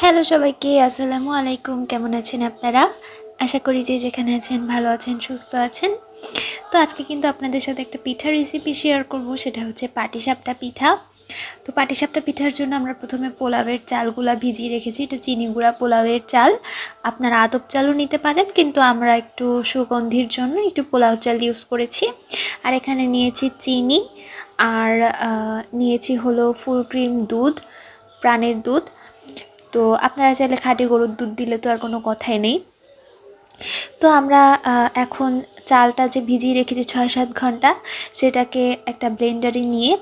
Hello সবাইকে, আসসালামু আলাইকুম। কেমন আছেন আপনারা? আশা করি যে যেখানে আছেন ভালো আছেন, সুস্থ আছেন। তো আজকে কিন্তু আপনাদের সাথে একটা পিঠার রেসিপি শেয়ার করব, সেটা হচ্ছে পাটিসাপটা পিঠা। তো পাটিসাপটা পিঠার জন্য আমরা প্রথমে পোলাওয়ের চালগুলা ভিজিয়ে রেখেছি। এটা চিনি গুঁড়া পোলাওয়ের চাল, আপনারা আতপ চালও নিতে পারেন, কিন্তু আমরা একটু সুগন্ধির জন্য একটু পোলাও চাল ইউজ করেছি। আর এখানে নিয়েছি চিনি, আর নিয়েছি হলো ফুল ক্রিম দুধ, প্রাণের দুধ। তো আপনারা চাইলে খাঁটি গরুর দুধ দিলে তো আর কোনো কথাই নেই। তো আমরা এখন চালটা যে ভিজিয়ে রেখেছি 6-7 ঘন্টা, সেটাকে একটা ব্লেন্ডারে নিয়ে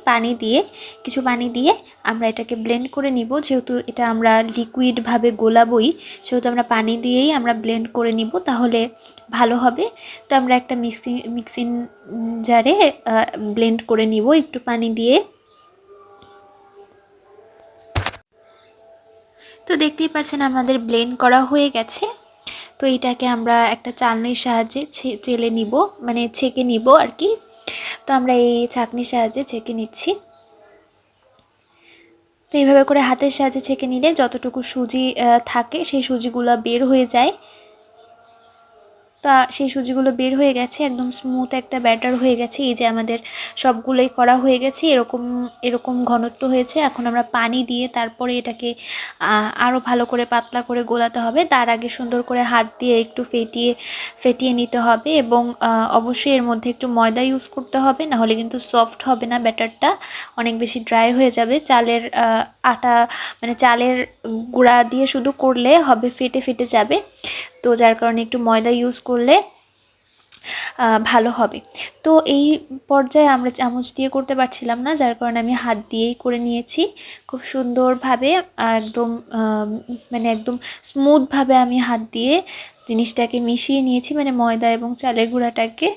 কিছু পানি দিয়ে আমরা এটাকে ব্লেন্ড করে নিব। যেহেতু এটা আমরা লিকুইডভাবে গোলাবই, সেহেতু আমরা পানি দিয়েই আমরা ব্লেন্ড করে নিব, তাহলে ভালো হবে। তো আমরা একটা মিক্সিং জারে ব্লেন্ড করে নিব একটু পানি দিয়ে। তো দেখতেই পাচ্ছেন আমাদের ব্লেন্ড করা হয়ে গেছে। তো এটাকে আমরা একটা চালনির সাহায্যে চেলে নিব, মানে ছেঁকে নিব আর কি। তো আমরা এই ছাঁকনির সাহায্যে ছেঁকে নিচ্ছি। তো এইভাবে করে হাতের সাহায্যে ছেঁকে নিলে যতটুকু সুজি থাকে সেই সুজিগুলো বের হয়ে যায়। তা সেই সুজিগুলো বের হয়ে গেছে, একদম স্মুথ একটা ব্যাটার হয়ে গেছে। এই যে আমাদের সবগুলোই করা হয়ে গেছে, এরকম এরকম ঘনত্ব হয়েছে। এখন আমরা পানি দিয়ে তারপরে এটাকে আরও ভালো করে পাতলা করে গোলাতে হবে। তার আগে সুন্দর করে হাত দিয়ে একটু ফেটিয়ে নিতে হবে, এবং অবশ্যই এর মধ্যে একটু ময়দা ইউজ করতে হবে, নাহলে কিন্তু সফট হবে না, ব্যাটারটা অনেক বেশি ড্রাই হয়ে যাবে। চালের আটা মানে চালের গুঁড়া দিয়ে শুধু করলে হবে ফেটে ফেটে যাবে। তো যার কারণে একটু ময়দা ইউজ করলে ভালো হবে। তো এই পর্যায়ে আমরা চামচ দিয়ে করতে পারছিলাম না, যার কারণে আমি হাত দিয়েই করে নিয়েছি খুব সুন্দরভাবে। একদম মানে একদম স্মুথভাবে আমি হাত দিয়ে জিনিসটাকে মিশিয়ে নিয়েছি, মানে ময়দা এবং চালের গুঁড়াটাকে।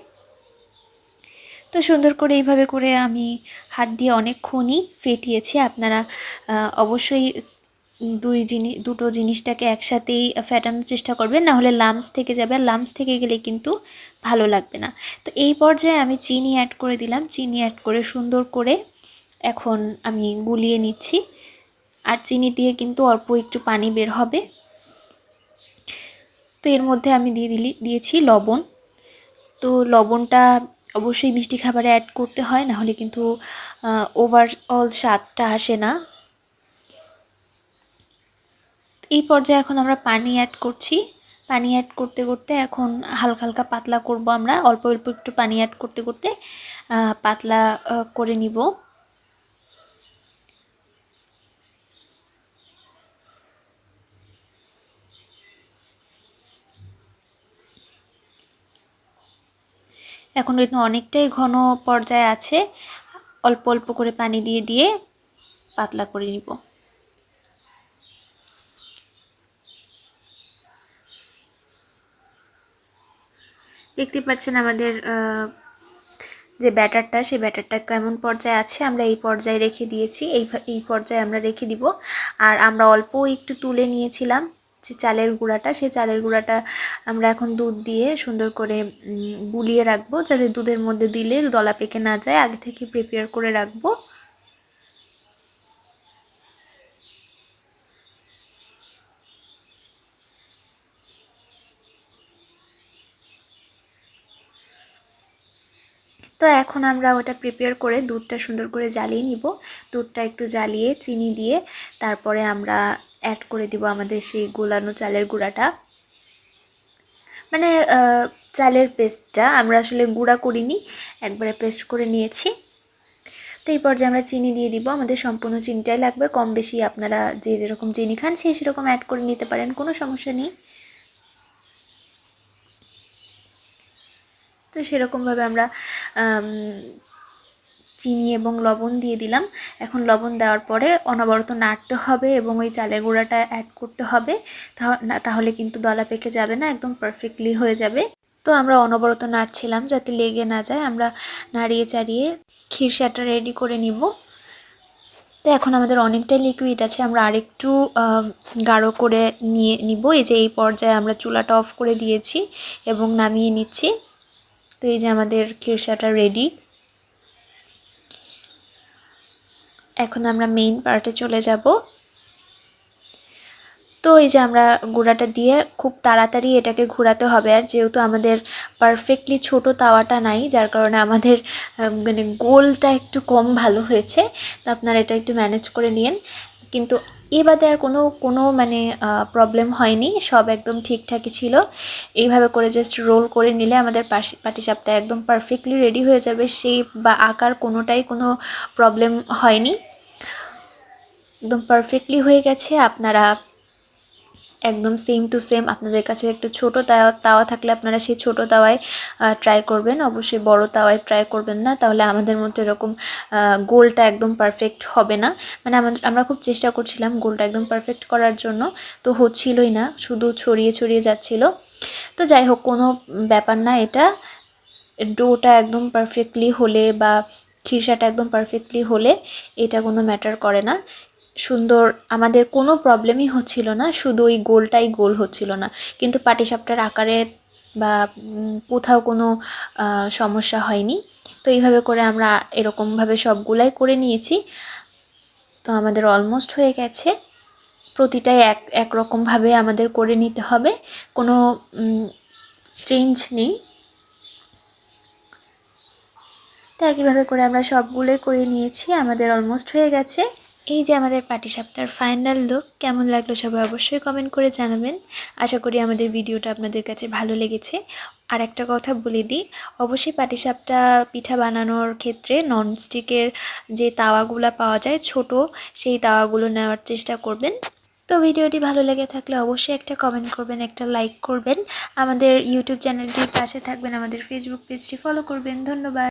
তো সুন্দর করে এইভাবে করে আমি হাত দিয়ে অনেকক্ষণই ফেটিয়েছি। আপনারা অবশ্যই দুটো জিনিসটাকে একসাথেই ফেটানোর চেষ্টা করবেন, না হলে লাম্পস থেকে যাবে, আর লাম্পস থেকে গেলে কিন্তু ভালো লাগবে না। তো এই পর্যায়ে আমি চিনি অ্যাড করে দিলাম। চিনি অ্যাড করে সুন্দর করে এখন আমি গুলিয়ে নিচ্ছি। আর চিনি দিয়ে কিন্তু অল্প একটু পানি বের হবে। তো এর মধ্যে আমি দিয়েছি লবণ। তো লবণটা অবশ্যই মিষ্টি খাবারে অ্যাড করতে হয়, না হলে কিন্তু ওভারঅল স্বাদটা আসে না। এই পর্যায়ে এখন আমরা পানি অ্যাড করছি। পানি অ্যাড করতে করতে এখন হালকা হালকা পাতলা করব আমরা, অল্প অল্প একটু পানি অ্যাড করতে করতে পাতলা করে নিব। এখন কিন্তু অনেকটাই ঘন পর্যায়ে আছে, অল্প অল্প করে পানি দিয়ে দিয়ে পাতলা করে নিব। দেখতে পাচ্ছেন আমাদের যে ব্যাটারটা, সেই ব্যাটারটা কেমন পর্যায়ে আছে, আমরা এই পর্যায়ে রেখে দিয়েছি। এই পর্যায়ে আমরা রেখে দিব। আর আমরা অল্প একটু তুলে নিয়েছিলাম যে চালের গুঁড়াটা, সেই চালের গুঁড়াটা আমরা এখন দুধ দিয়ে সুন্দর করে গুলিয়ে রাখবো, যাতে দুধের মধ্যে দিলে দলা পেকে না যায়। আগে থেকে প্রিপেয়ার করে রাখবো। তো এখন আমরা ওটা প্রিপেয়ার করে দুধটা সুন্দর করে জ্বালিয়ে নিব। দুধটা একটু জ্বালিয়ে চিনি দিয়ে তারপরে আমরা অ্যাড করে দিব আমাদের সেই গোলানো চালের গুঁড়াটা, মানে চালের পেস্টটা আমরা আসলে গুঁড়া করিনি, একবারে পেস্ট করে নিয়েছি। তো এই পর্যায়ে আমরা চিনি দিয়ে দিব। আমাদের সম্পূর্ণ চিনিটাই লাগবে, কম বেশি আপনারা যে যেরকম চিনি খান সেরকম অ্যাড করে নিতে পারেন, কোনো সমস্যা নেই। তো সেরকমভাবে আমরা চিনি এবং লবণ দিয়ে দিলাম। এখন লবণ দেওয়ার পরে অনবরত নাড়তে হবে এবং ওই চালের গুঁড়াটা অ্যাড করতে হবে, তাহলে কিন্তু দলা পেকে যাবে না, একদম পারফেক্টলি হয়ে যাবে। তো আমরা অনবরত নাড়ছিলাম যাতে লেগে না যায়। আমরা নাড়িয়ে চাড়িয়ে খিরসাটা রেডি করে নিব। তো এখন আমাদের অনেকটাই লিকুইড আছে, আমরা আরেকটু গাঢ় করে নিব। এই যে এই পর্যায়ে আমরা চুলাটা অফ করে দিয়েছি এবং নামিয়ে নিচ্ছি। তো এই যে আমাদের খিরসাটা রেডি। এখন আমরা মেইন পার্টে চলে যাব। তো এই যে আমরা গুঁড়াটা দিয়ে খুব তাড়াতাড়ি এটাকে ঘোরাতে হবে, আর যেহেতু আমাদের পারফেক্টলি ছোট তাওয়াটা নাই যার কারণে আমাদের মানে গোলটা একটু কম ভালো হয়েছে। তো আপনারা এটা একটু ম্যানেজ করে নিন। কিন্তু এ বাদে আর কোনো মানে প্রবলেম হয়নি, সব একদম ঠিকঠাকই ছিল। এইভাবে করে জাস্ট রোল করে নিলে আমাদের পাটিসাপটা একদম পারফেক্টলি রেডি হয়ে যাবে। শেপ বা আকার কোনোটাই কোনো প্রবলেম হয়নি, একদম পারফেক্টলি হয়ে গেছে। আপনারা একদম সেম টু সেম, আপনাদের কাছে একটু ছোট তাওয়া থাকলে আপনারা সেই ছোট তাওয়ায় ট্রাই করবেন, অবশ্যই বড় তাওয়ায় ট্রাই করবেন না, তাহলে আমাদের মতো এরকম গোলটা একদম পারফেক্ট হবে না। মানে আমরা খুব চেষ্টা করছিলাম গোলটা একদম পারফেক্ট করার জন্য, তো হচ্ছিলই না, শুধু ছড়িয়ে ছড়িয়ে যাচ্ছিল। তো যাই হোক, কোনো ব্যাপার না, এটা ডোটা একদম পারফেক্টলি হলে বা খিরসাটা একদম পারফেক্টলি হলে এটা কোনো ম্যাটার করে না। সুন্দর, আমাদের কোনো প্রবলেমই হচ্ছিল না, শুধু ওই গোলটাই গোল হচ্ছিল না, কিন্তু পাটিসাপটার আকারে বা কোথাও কোনো সমস্যা হয়নি। তো এইভাবে করে আমরা এরকমভাবে সবগুলাই করে নিয়েছি। তো আমাদের অলমোস্ট হয়ে গেছে, প্রতিটাই একরকমভাবে আমাদের করে নিতে হবে, কোনো চেঞ্জ নেই। তো একইভাবে করে আমরা সবগুলোই করে নিয়েছি, আমাদের অলমোস্ট হয়ে গেছে। এই যে আমাদের পাটিসাপটার ফাইনাল লুক, কেমন লাগলো সবাই অবশ্যই কমেন্ট করে জানাবেন। আশা করি আমাদের ভিডিওটা আপনাদের কাছে ভালো লেগেছে। আর একটা কথা বলে দিই, অবশ্যই পাটিসাপটা পিঠা বানানোর ক্ষেত্রে ননস্টিকের যে তাওয়াগুলো পাওয়া যায় ছোট, সেই তাওয়াগুলো নেওয়ার চেষ্টা করবেন। তো ভিডিওটি ভালো লেগে থাকলে অবশ্যই একটা কমেন্ট করবেন, একটা লাইক করবেন, আমাদের ইউটিউব চ্যানেলটির পাশে থাকবেন, আমাদের ফেসবুক পেজটি ফলো করবেন। ধন্যবাদ।